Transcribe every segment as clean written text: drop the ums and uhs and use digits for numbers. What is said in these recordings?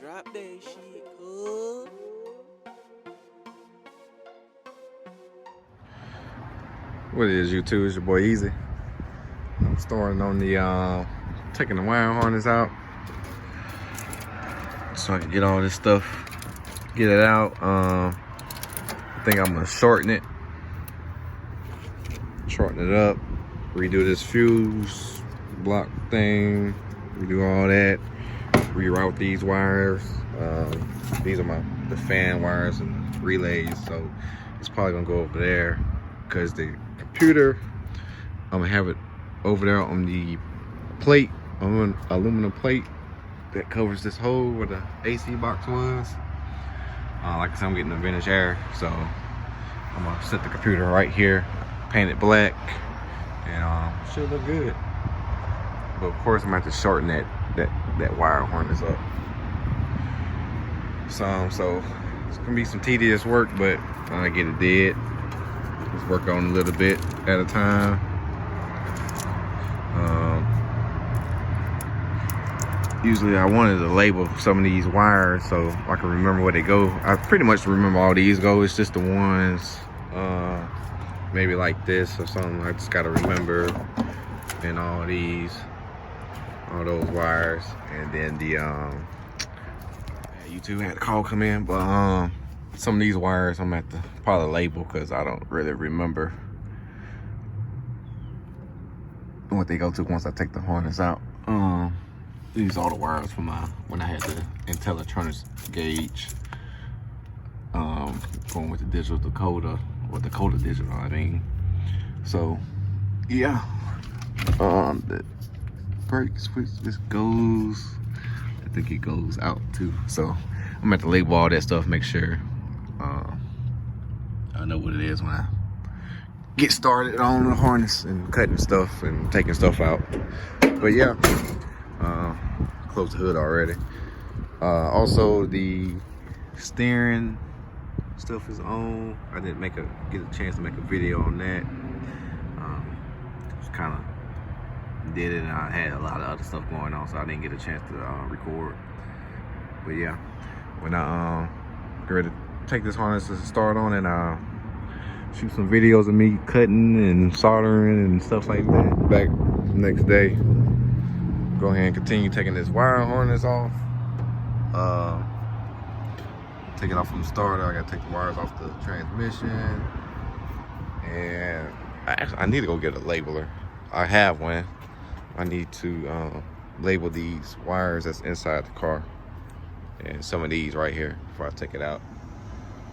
Drop that shit, cuz. What it is, YouTube? It's your boy Easy. I'm starting on the taking the wire harness out so I can get all this stuff, get it out. I think I'm gonna shorten it up, redo this fuse block thing, redo all that, reroute these wires. These are the fan wires and relays, so it's probably gonna go over there because the computer, I'm gonna have it over there on the plate, on an aluminum plate that covers this hole where the AC box was. Like I said, I'm getting the vintage air, so I'm gonna set the computer right here, paint it black, and should look good. But of course, I'm gonna have to shorten that wire harness up some, so it's gonna be some tedious work, but I get it did. Just work on a little bit at a time. Usually I wanted to label some of these wires so I can remember where they go. I pretty much remember all these go. It's just the ones maybe like this or something I just gotta remember. And all those wires. And then the YouTube had a call come in, but some of these wires I'm at the probably label because I don't really remember what they go to once I take the harness out. These are all the wires from when I had the IntelliTronics gauge, going with the digital decoder, or Dakota digital, I mean. So yeah, the brake switch just goes, I think it goes out too. So I'm gonna have to label all that stuff, make sure I know what it is when I get started on the harness and cutting stuff and taking stuff out. But yeah, close the hood already. Also, the steering stuff is on. I didn't get a chance to make a video on that. Just kind of did it, and I had a lot of other stuff going on, so I didn't get a chance to record. But yeah, when I get ready to take this harness to start on, and shoot some videos of me cutting and soldering and stuff like that back the next day. Go ahead and continue taking this wire harness off. Take it off from the starter. I gotta take the wires off the transmission. And I need to go get a labeler. I have one. I need to label these wires that's inside the car. And some of these right here before I take it out.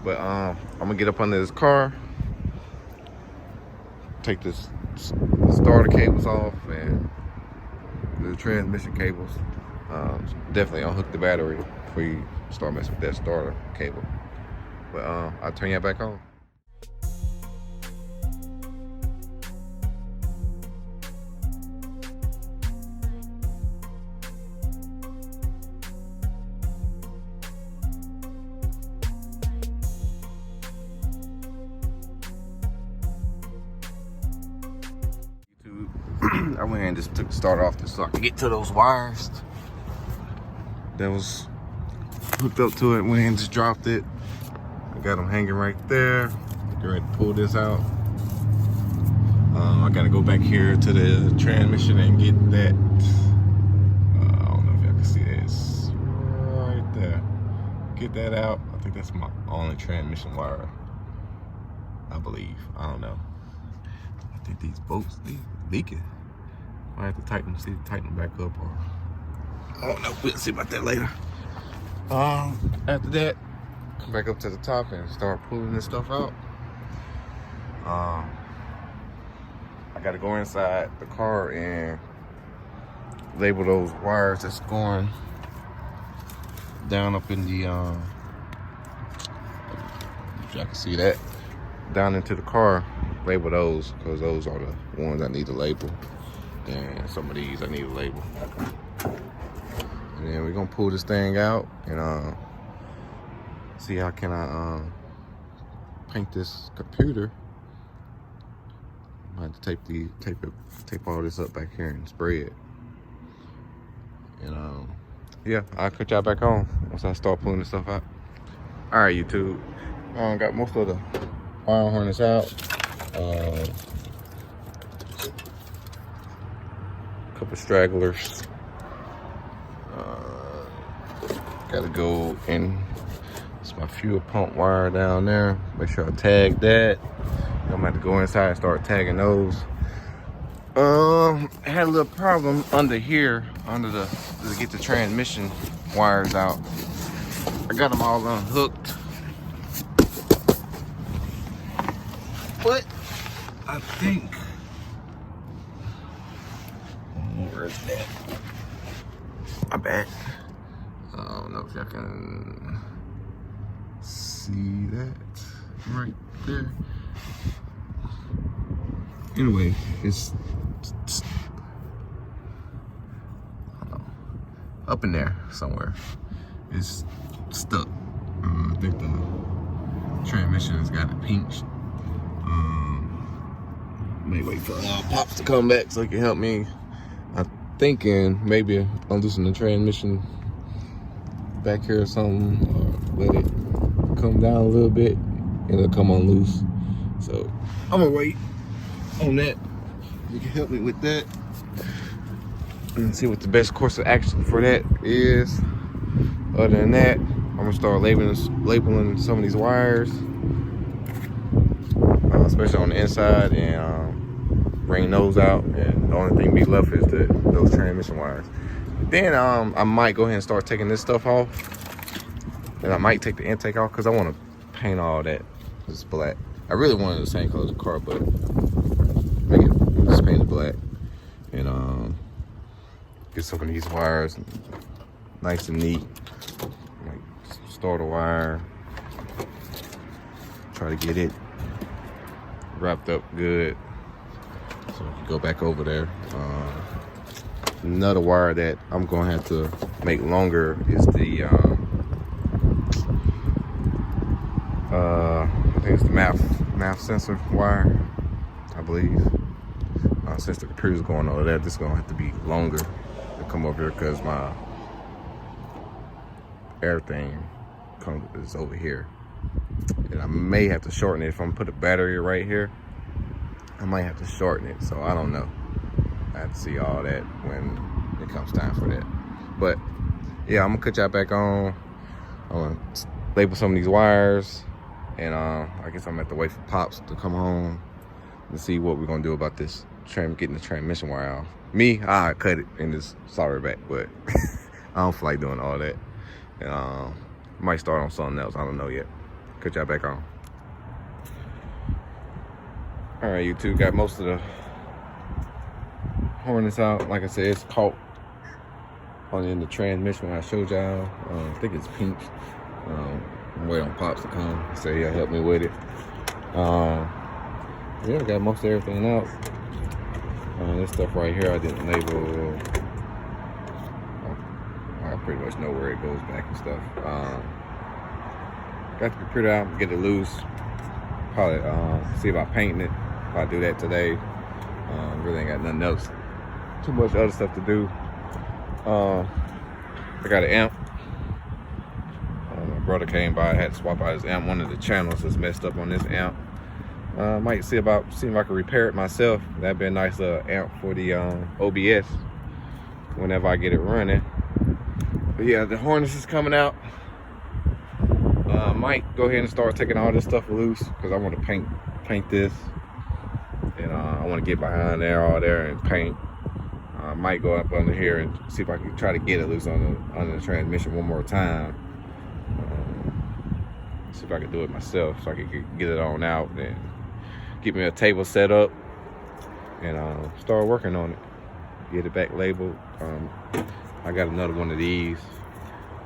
But I'm gonna get up under this car, take this starter cables off and the transmission cables. Definitely unhook the battery before you start messing with that starter cable. But I'll turn that back on. I went and just took the starter off so I could get to those wires that was hooked up to it. Went and just dropped it. I got them hanging right there. Get ready to pull this out. I gotta go back here to the transmission and get that. I don't know if y'all can see this right there. Get that out. I think that's my only transmission wire, I believe. I don't know. I think these bolts leaking. I have to tighten them back up, or I don't know. We'll see about that later. After that, come back up to the top and start pulling this stuff out. I gotta go inside the car and label those wires that's going down up in the if y'all can see that, down into the car. Label those, because those are the ones I need to label. And some of these I need to label. And then we're gonna pull this thing out and see how can I paint this computer. I have to tape all this up back here and spray it. And yeah, I'll cut y'all back on once I start pulling this stuff out. All right, YouTube. Got most of the wire harness out. Couple stragglers. Gotta go in. It's my fuel pump wire down there. Make sure I tag that. I'm gonna have to go inside and start tagging those. I had a little problem under here, to get the transmission wires out. I got them all unhooked, but I think, where's that? My bad. I don't know if y'all can see that right there. Anyway, it's I don't know, up in there somewhere. It's stuck. I think the transmission has got it pinched. May wait for Pops to come back so he can help me. I'm thinking maybe I'll loosen the transmission back here or something, or let it come down a little bit and it'll come on loose. So I'm gonna wait on that. You can help me with that and see what the best course of action for that is. Other than that, I'm gonna start labeling some of these wires, especially on the inside, and bring those out. And the only thing be left is those transmission wires. Then I might go ahead and start taking this stuff off, and I might take the intake off because I want to paint all that this black. I really wanted the same color as the car, but just paint it black and get some of these wires nice and neat. Like start a wire, try to get it wrapped up good so we can go back over there. Another wire that I'm gonna have to make longer is the I think it's the math sensor wire, I believe. Since the computer's going over there, this is gonna have to be longer to come over here because my everything is over here. And I may have to shorten it. If I'm gonna put a battery right here, I might have to shorten it. So I don't know. I have to see all that when it comes time for that. But yeah, I'm gonna cut y'all back on. I'm gonna label some of these wires, and I guess I'm gonna have to wait for Pops to come home and see what we're gonna do about this getting the transmission wire off. I cut it and just solder it back, but I don't feel like doing all that. And might start on something else. I don't know yet. Cut y'all back on. All right, YouTube, got most of the harness out. Like I said, it's caught in the transmission when I showed y'all. I think it's pinched. I'm waiting on Pops to come. Say he'll help me with it. Yeah, got most of everything out. This stuff right here I didn't label. I pretty much know where it goes back and stuff. Got the computer out, get it loose. Probably see about painting it. Probably do that today. Really ain't got nothing else. Too much other stuff to do. I got an amp. My brother came by. I had to swap out his amp. One of the channels is messed up on this amp. Might see if I can repair it myself. That'd be a nice amp for the OBS whenever I get it running. But yeah, the harness is coming out. Might go ahead and start taking all this stuff loose because I want to paint this, and I want to get behind there, all there, and paint. I might go up under here and see if I can try to get it loose on the transmission one more time. See if I can do it myself so I can get it on out and get me a table set up and start working on it. Get it back labeled. I got another one of these.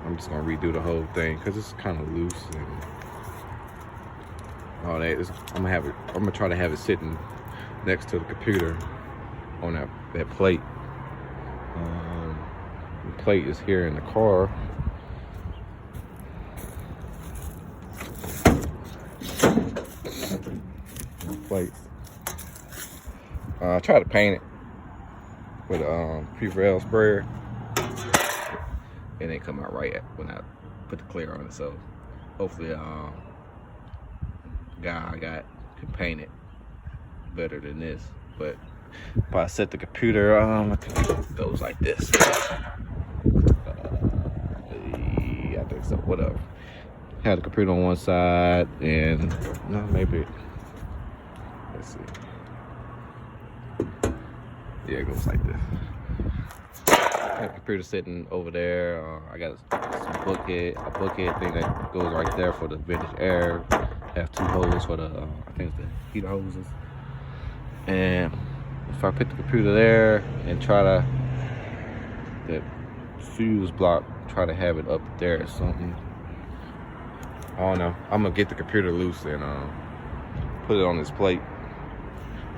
I'm just gonna redo the whole thing because it's kind of loose and all that. I'm gonna try to have it sitting next to the computer on that plate. The plate is here in the car. Plate. I tried to paint it with a P4L sprayer. it didn't come out right when I put the clear on it. So hopefully guy I got can paint it better than this. But if I set the computer, I think it goes like this. I think so, whatever. Have the computer on one side and no, maybe, let's see. Yeah, it goes like this. I have the computer sitting over there. I got a bucket thing that goes right there for the vintage air. Have two holes for the, I think it's the heater hoses. And if I put the computer there and try to, the fuse block, try to have it up there or something. I don't know. I'm gonna get the computer loose and put it on this plate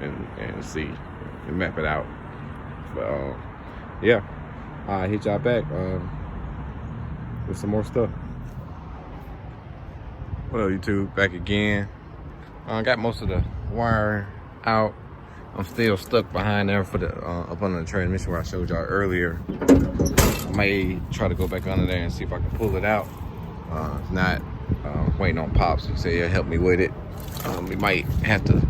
and see and map it out. But yeah, I'll hit y'all back with some more stuff. What up, YouTube? Back again. I got most of the wire out. I'm still stuck behind there for the up under the transmission where I showed y'all earlier. I may try to go back under there and see if I can pull it out. If not, waiting on Pops. He said he'll help me with it. We might have to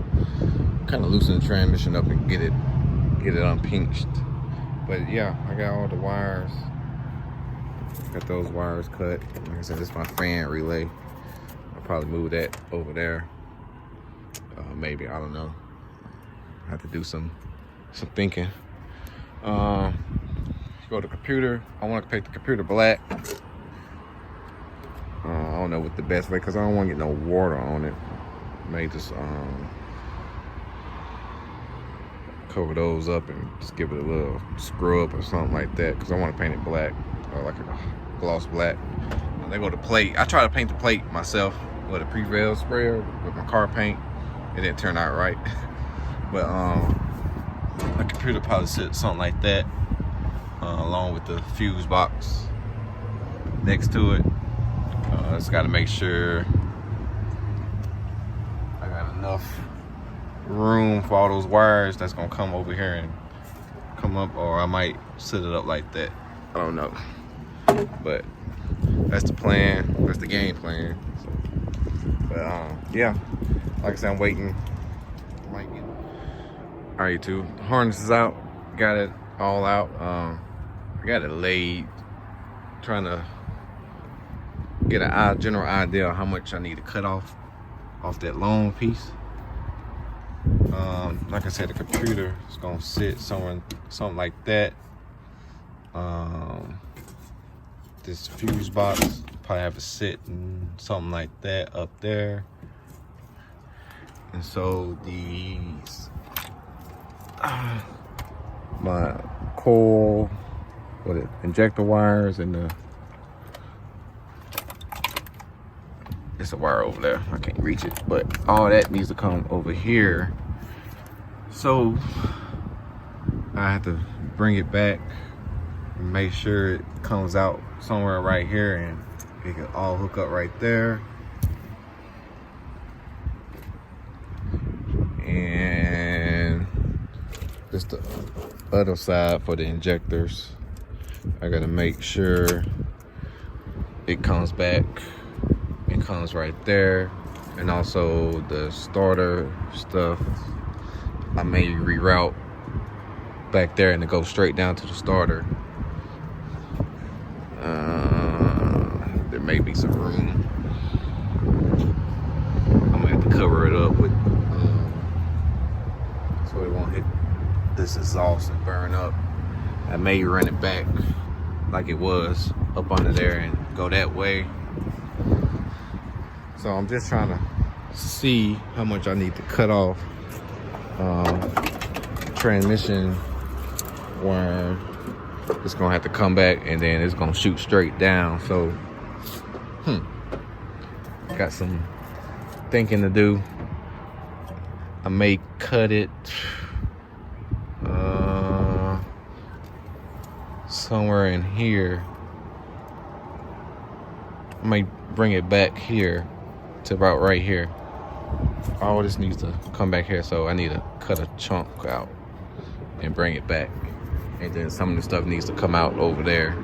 kind of loosen the transmission up and get it unpinched. But yeah, I got all the wires. Got those wires cut. Like I said, this is my fan relay. I'll probably move that over there. Maybe, I don't know. I have to do some thinking. Go to the computer. I want to paint the computer black. I don't know what the best way, because I don't want to get no water on it. May just cover those up and just give it a little scrub or something like that, because I want to paint it black, or like a gloss black. And they go to plate. I try to paint the plate myself with a Prevail sprayer with my car paint. It didn't turn out right. But a computer probably sits something like that, along with the fuse box next to it. Just got to make sure I got enough room for all those wires that's gonna come over here and come up, or I might set it up like that. I don't know, but that's the plan. That's the game plan. So, but yeah, like I said, I'm waiting. All right, YouTube, the harness is out. Got it all out. I got it laid, trying to get a general idea of how much I need to cut off that long piece. Like I said, the computer is gonna sit somewhere, something like that. This fuse box probably have to sit in something like that up there. And so these my coil, injector wires, and it's a wire over there, I can't reach it, but all that needs to come over here. So I have to bring it back and make sure it comes out somewhere right here and it can all hook up right there. And just the other side for the injectors, I gotta make sure it comes back. It comes right there. And also the starter stuff, I may reroute back there and it goes straight down to the starter. There may be some room. I'm gonna have to cover it up with so it won't hit this exhaust and burn up. I may run it back like it was up under there and go that way. So I'm just trying to see how much I need to cut off. Transmission wire, it's gonna have to come back and then it's gonna shoot straight down. So got some thinking to do. I may cut it somewhere in here. I may bring it back here to about right here. All this needs to come back here, so I need to cut a chunk out and bring it back. And then some of the stuff needs to come out over there.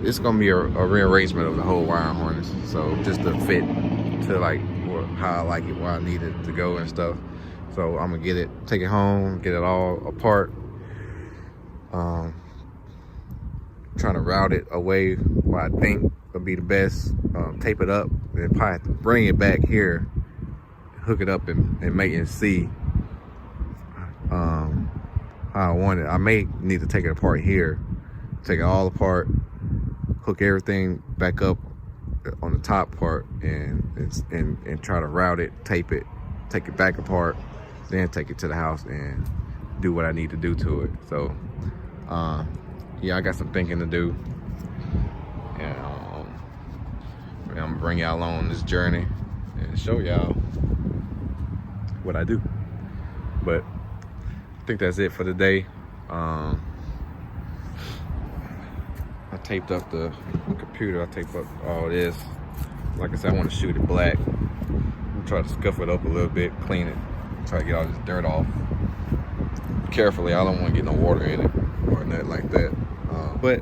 It's gonna be a rearrangement of the whole wire harness. So just to fit to like how I like it, where I need it to go and stuff. So I'm gonna get it, take it home, get it all apart. Trying to route it away where I think will be the best. Tape it up, and probably have to bring it back here, hook it up and make it see how I want it. I may need to take it apart here, take it all apart, hook everything back up on the top part, and try to route it, tape it, take it back apart, then take it to the house and do what I need to do to it. So yeah, I got some thinking to do, and I'm gonna bring y'all on this journey and show y'all what I do. But I think that's it for today. I taped up the computer. I taped up all this. Like I said, I want to shoot it black. I'm gonna try to scuff it up a little bit, clean it, try to get all this dirt off carefully. I don't want to get no water in it or nothing like that. But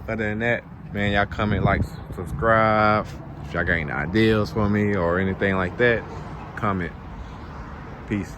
other than that, man, y'all comment, like, subscribe. If y'all got any ideas for me or anything like that, comment. Peace.